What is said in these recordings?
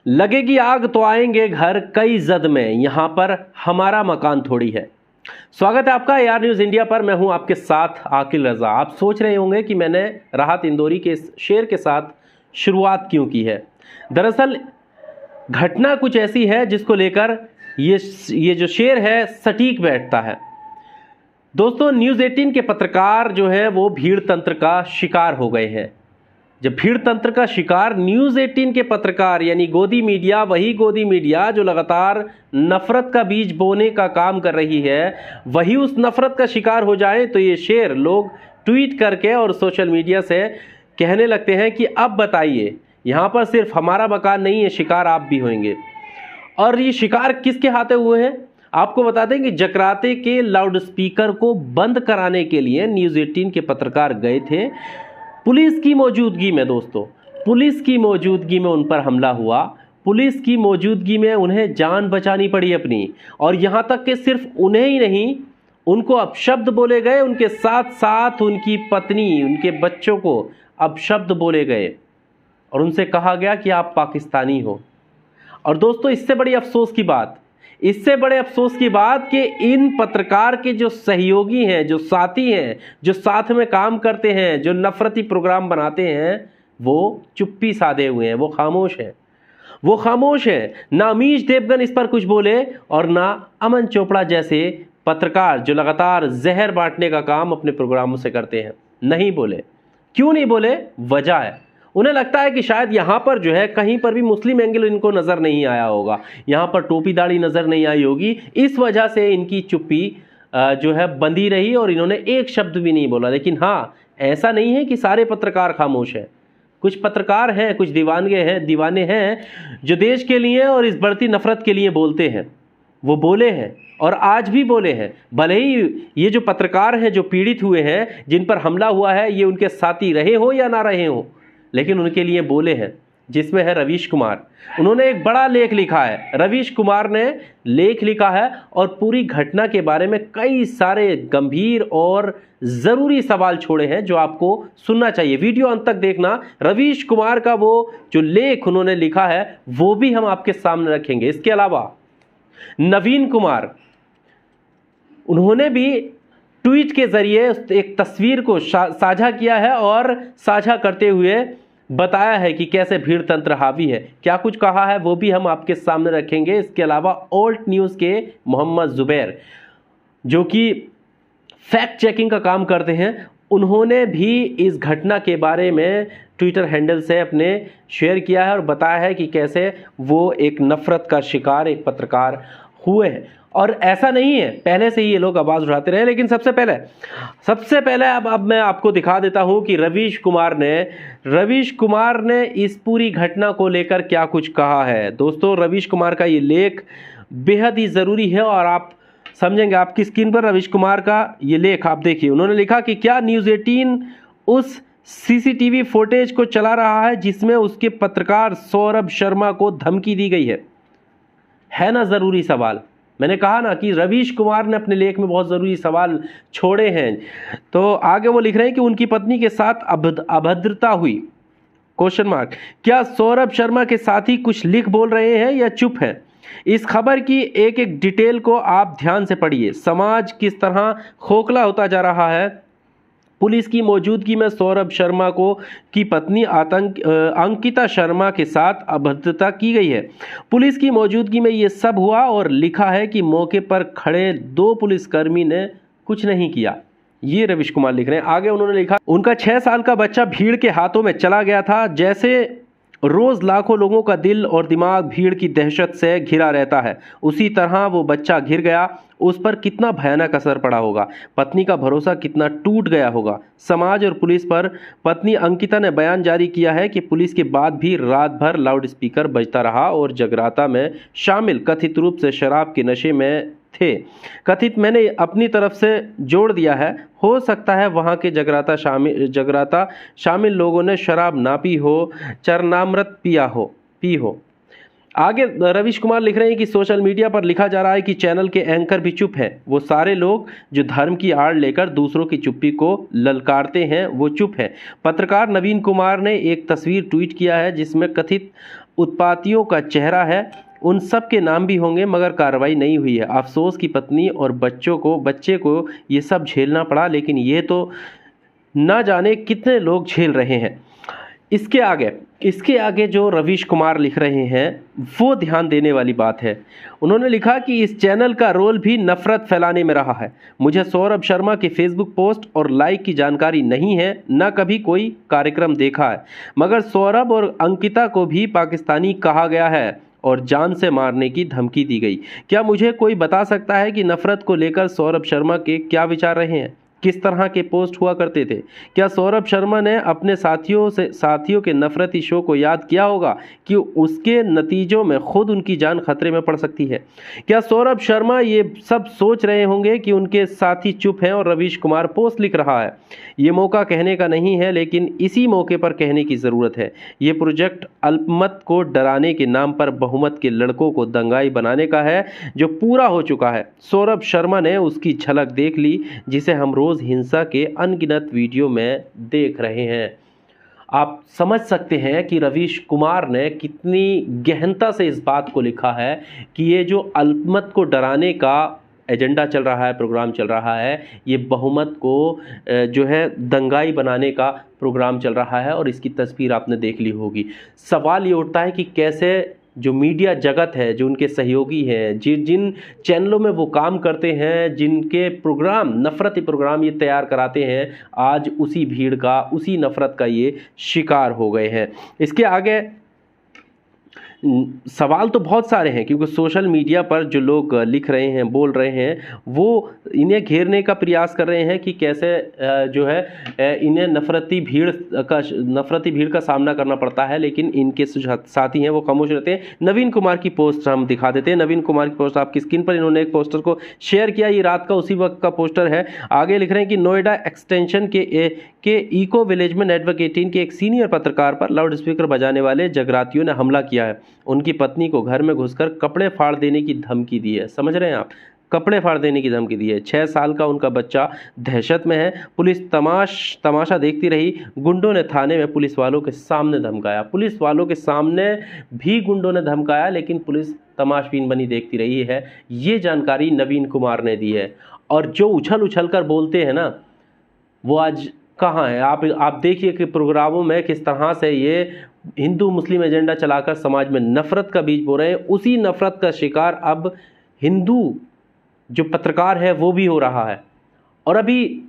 लगेगी आग तो आएंगे घर कई जद में, यहां पर हमारा मकान थोड़ी है। स्वागत है आपका AR न्यूज़ इंडिया पर। मैं हूं आपके साथ आकिल रजा। आप सोच रहे होंगे कि मैंने राहत इंदौरी के इस शेर के साथ शुरुआत क्यों की है। दरअसल घटना कुछ ऐसी है जिसको लेकर ये जो शेर है सटीक बैठता है। दोस्तों, न्यूज़ 18 के पत्रकार जो है वो भीड़ तंत्र का शिकार हो गए हैं। जब भीड़ तंत्र का शिकार न्यूज़ 18 के पत्रकार यानी गोदी मीडिया, वही गोदी मीडिया जो लगातार नफरत का बीज बोने का काम कर रही है, वही उस नफरत का शिकार हो जाए तो ये शेर लोग ट्वीट करके और सोशल मीडिया से कहने लगते हैं कि अब बताइए, यहाँ पर सिर्फ हमारा मकान नहीं है, शिकार आप भी होंगे। और ये शिकार किसके हाथे हुए हैं आपको बता दें कि जकराते के लाउड स्पीकर को बंद कराने के लिए न्यूज़ 18 के पत्रकार गए थे। पुलिस की मौजूदगी में, दोस्तों, पुलिस की मौजूदगी में उन पर हमला हुआ। पुलिस की मौजूदगी में उन्हें जान बचानी पड़ी अपनी, और यहाँ तक कि सिर्फ उन्हें ही नहीं, उनको अपशब्द बोले गए, उनके साथ साथ उनकी पत्नी, उनके बच्चों को अपशब्द बोले गए और उनसे कहा गया कि आप पाकिस्तानी हो। और दोस्तों, इससे बड़ी अफसोस की बात कि इन पत्रकार के जो सहयोगी हैं, जो साथी हैं, जो साथ में काम करते हैं, जो नफरती प्रोग्राम बनाते हैं, वो चुप्पी साधे हुए हैं, वो खामोश हैं। ना अमीश देवगन इस पर कुछ बोले और ना अमन चोपड़ा जैसे पत्रकार जो लगातार जहर बांटने का काम अपने प्रोग्रामों से करते हैं, नहीं बोले। क्यों नहीं बोले? वजह है, उन्हें लगता है कि शायद यहाँ पर जो है कहीं पर भी मुस्लिम एंगल इनको नज़र नहीं आया होगा, यहाँ पर टोपी दाढ़ी नज़र नहीं आई होगी। इस वजह से इनकी चुप्पी जो है बंधी रही और इन्होंने एक शब्द भी नहीं बोला। लेकिन हाँ, ऐसा नहीं है कि सारे पत्रकार खामोश हैं। कुछ पत्रकार हैं, कुछ दीवाने हैं जो देश के लिए और इस बढ़ती नफरत के लिए बोलते हैं। वो बोले हैं और आज भी बोले हैं। भले ही ये जो पत्रकार हैं जो पीड़ित हुए हैं, जिन पर हमला हुआ है, ये उनके साथी रहे हो या ना रहे हो, लेकिन उनके लिए बोले हैं। जिसमें है रवीश कुमार, उन्होंने एक बड़ा लेख लिखा है। रवीश कुमार ने लेख लिखा है और पूरी घटना के बारे में कई सारे गंभीर और ज़रूरी सवाल छोड़े हैं जो आपको सुनना चाहिए। वीडियो अंत तक देखना। रवीश कुमार का वो जो लेख उन्होंने लिखा है वो भी हम आपके सामने रखेंगे। इसके अलावा नवीन कुमार, उन्होंने भी ट्वीट के जरिए एक तस्वीर को साझा किया है और साझा करते हुए बताया है कि कैसे भीड़ तंत्र हावी है। क्या कुछ कहा है वो भी हम आपके सामने रखेंगे। इसके अलावा ओल्ट न्यूज़ के मोहम्मद जुबैर, जो कि फैक्ट चेकिंग का काम करते हैं, उन्होंने भी इस घटना के बारे में ट्विटर हैंडल से अपने शेयर किया है और बताया है कि कैसे वो एक नफरत का शिकार एक पत्रकार हुए हैं। और ऐसा नहीं है, पहले से ही ये लोग आवाज़ उठाते रहे। लेकिन सबसे पहले अब मैं आपको दिखा देता हूं कि रवीश कुमार ने इस पूरी घटना को लेकर क्या कुछ कहा है। दोस्तों, रवीश कुमार का ये लेख बेहद ही ज़रूरी है और आप समझेंगे। आपकी स्क्रीन पर रवीश कुमार का ये लेख आप देखिए। उन्होंने लिखा कि क्या न्यूज़ 18 उस CCTV फुटेज को चला रहा है जिसमें उसके पत्रकार सौरभ शर्मा को धमकी दी गई है ना ज़रूरी सवाल। मैंने कहा ना कि रवीश कुमार ने अपने लेख में बहुत ज़रूरी सवाल छोड़े हैं। तो आगे वो लिख रहे हैं कि उनकी पत्नी के साथ अभद्रता हुई, क्वेश्चन मार्क। क्या सौरभ शर्मा के साथी कुछ लिख बोल रहे हैं या चुप हैं? इस खबर की एक एक डिटेल को आप ध्यान से पढ़िए। समाज किस तरह खोखला होता जा रहा है। पुलिस की मौजूदगी में सौरभ शर्मा की पत्नी अंकिता शर्मा के साथ अभद्रता की गई है। पुलिस की मौजूदगी में ये सब हुआ और लिखा है कि मौके पर खड़े 2 पुलिसकर्मी ने कुछ नहीं किया। ये रवीश कुमार लिख रहे हैं। आगे उन्होंने लिखा, उनका 6 साल का बच्चा भीड़ के हाथों में चला गया था। जैसे रोज लाखों लोगों का दिल और दिमाग भीड़ की दहशत से घिरा रहता है, उसी तरह वो बच्चा घिर गया। उस पर कितना भयानक असर पड़ा होगा, पत्नी का भरोसा कितना टूट गया होगा समाज और पुलिस पर। पत्नी अंकिता ने बयान जारी किया है कि पुलिस के बाद भी रात भर लाउड स्पीकर बजता रहा और जगराता में शामिल कथित रूप से शराब के नशे में थे। कथित मैंने अपनी तरफ से जोड़ दिया है, हो सकता है वहाँ के जगराता शामिल लोगों ने शराब ना पी हो, चरनामृत पी हो। आगे रवीश कुमार लिख रहे हैं कि सोशल मीडिया पर लिखा जा रहा है कि चैनल के एंकर भी चुप हैं। वो सारे लोग जो धर्म की आड़ लेकर दूसरों की चुप्पी को ललकारते हैं वो चुप हैं। पत्रकार नवीन कुमार ने एक तस्वीर ट्वीट किया है जिसमें कथित उत्पातियों का चेहरा है। उन सब के नाम भी होंगे मगर कार्रवाई नहीं हुई है। अफसोस की पत्नी और बच्चे को ये सब झेलना पड़ा, लेकिन ये तो ना जाने कितने लोग झेल रहे हैं। इसके आगे जो रवीश कुमार लिख रहे हैं वो ध्यान देने वाली बात है। उन्होंने लिखा कि इस चैनल का रोल भी नफरत फैलाने में रहा है। मुझे सौरभ शर्मा के फेसबुक पोस्ट और लाइक की जानकारी नहीं है, न कभी कोई कार्यक्रम देखा है, मगर सौरभ और अंकिता को भी पाकिस्तानी कहा गया है और जान से मारने की धमकी दी गई। क्या मुझे कोई बता सकता है कि नफरत को लेकर सौरभ शर्मा के क्या विचार रहे हैं? किस तरह के पोस्ट हुआ करते थे? क्या सौरभ शर्मा ने अपने साथियों के नफरती शो को याद किया होगा कि उसके नतीजों में खुद उनकी जान खतरे में पड़ सकती है? क्या सौरभ शर्मा ये सब सोच रहे होंगे कि उनके साथी चुप हैं और रवीश कुमार पोस्ट लिख रहा है? ये मौका कहने का नहीं है, लेकिन इसी मौके पर कहने की ज़रूरत है। ये प्रोजेक्ट अल्पमत को डराने के नाम पर बहुमत के लड़कों को दंगाई बनाने का है, जो पूरा हो चुका है। सौरभ शर्मा ने उसकी झलक देख ली, जिसे हम रोज़ हिंसा के अनगिनत वीडियो में देख रहे हैं। आप समझ सकते हैं कि रवीश कुमार ने कितनी गहनता से इस बात को लिखा है कि ये जो अल्पमत को डराने का एजेंडा चल रहा है, प्रोग्राम चल रहा है, ये बहुमत को जो है दंगाई बनाने का प्रोग्राम चल रहा है और इसकी तस्वीर आपने देख ली होगी। सवाल ये उठता है कि कैसे जो मीडिया जगत है, जो उनके सहयोगी हैं, जिन चैनलों में वो काम करते हैं, जिनके प्रोग्राम नफ़रती प्रोग्राम ये तैयार कराते हैं, आज उसी भीड़ का, उसी नफ़रत का ये शिकार हो गए हैं। इसके आगे सवाल तो बहुत सारे हैं, क्योंकि सोशल मीडिया पर जो लोग लिख रहे हैं, बोल रहे हैं, वो इन्हें घेरने का प्रयास कर रहे हैं कि कैसे जो है इन्हें नफ़रती भीड़ का सामना करना पड़ता है, लेकिन इनके साथी हैं वो खामोश रहते हैं। नवीन कुमार की पोस्ट हम दिखा देते हैं। नवीन कुमार की पोस्ट आपकी स्क्रीन पर इन्होंने एक पोस्टर को शेयर किया। ये रात का उसी वक्त का पोस्टर है। आगे लिख रहे हैं कि नोएडा एक्सटेंशन के इको विलेज में नेटवर्क 18 के एक सीनियर पत्रकार पर लाउड स्पीकर बजाने वाले जगरातियों ने हमला किया है। उनकी पत्नी को घर में घुसकर कपड़े फाड़ देने की धमकी दी है। समझ रहे हैं आप? कपड़े फाड़ देने की धमकी दी है। 6 साल का उनका बच्चा दहशत में है। पुलिस तमाशा देखती रही। गुंडों ने थाने में पुलिस वालों के सामने धमकाया। पुलिस वालों के सामने भी गुंडों ने धमकाया, लेकिन पुलिस तमाशबीन बनी देखती रही है। ये जानकारी नवीन कुमार ने दी है। और जो उछल कर बोलते हैं ना, वो आज कहाँ है? आप देखिए कि प्रोग्रामों में किस तरह से ये हिंदू मुस्लिम एजेंडा चलाकर समाज में नफरत का बीज बो रहे हैं। उसी नफरत का शिकार अब हिंदू जो पत्रकार है वो भी हो रहा है। और अभी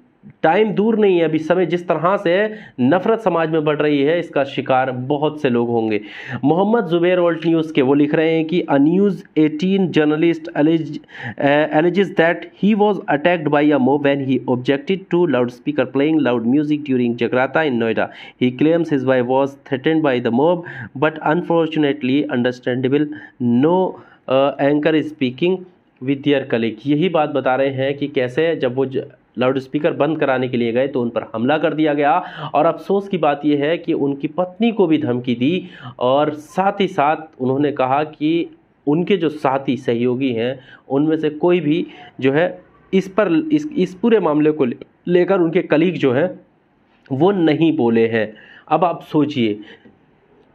टाइम दूर नहीं है, अभी समय जिस तरह से नफरत समाज में बढ़ रही है, इसका शिकार बहुत से लोग होंगे। मोहम्मद जुबैर वर्ल्ड न्यूज़ के वो लिख रहे हैं कि a news 18 journalist alleges that he was attacked by a mob when he objected to loudspeaker playing loud music during Jagrata in Noida. He claims his wife was threatened by the mob, but unfortunately understandable, no anchor is speaking with their colleague. यही बात बता रहे हैं कि कैसे जब वो loud speaker बंद कराने के लिए गए तो उन पर हमला कर दिया गया। और अफसोस की बात यह है कि उनकी पत्नी को भी धमकी दी, और साथ ही साथ उन्होंने कहा कि उनके जो साथी सहयोगी हैं उनमें से कोई भी जो है इस पूरे मामले को लेकर उनके कलीग जो हैं वो नहीं बोले हैं। अब आप सोचिए,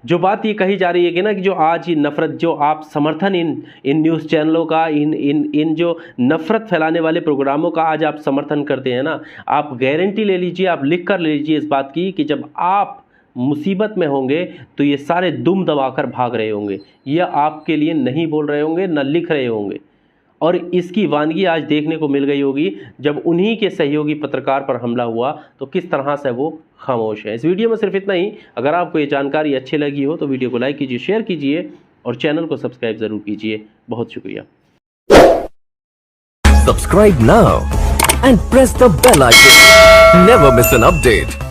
जो बात ये कही जा रही है कि ना कि जो आज ये नफ़रत, जो आप समर्थन इन न्यूज़ चैनलों का, इन जो नफ़रत फैलाने वाले प्रोग्रामों का आज आप समर्थन करते हैं ना, आप गारंटी ले लीजिए, आप लिख कर ले लीजिए इस बात की कि जब आप मुसीबत में होंगे तो ये सारे दुम दबाकर भाग रहे होंगे। ये आपके लिए नहीं बोल रहे होंगे, न लिख रहे होंगे। और इसकी वानगी आज देखने को मिल गई होगी जब उन्हीं के सहयोगी पत्रकार पर हमला हुआ तो किस तरह से वो खामोश है। इस वीडियो में सिर्फ इतना ही। अगर आपको ये जानकारी अच्छी लगी हो तो वीडियो को लाइक कीजिए, शेयर कीजिए और चैनल को सब्सक्राइब जरूर कीजिए। बहुत शुक्रिया। Subscribe now and press the bell icon. Never miss an update.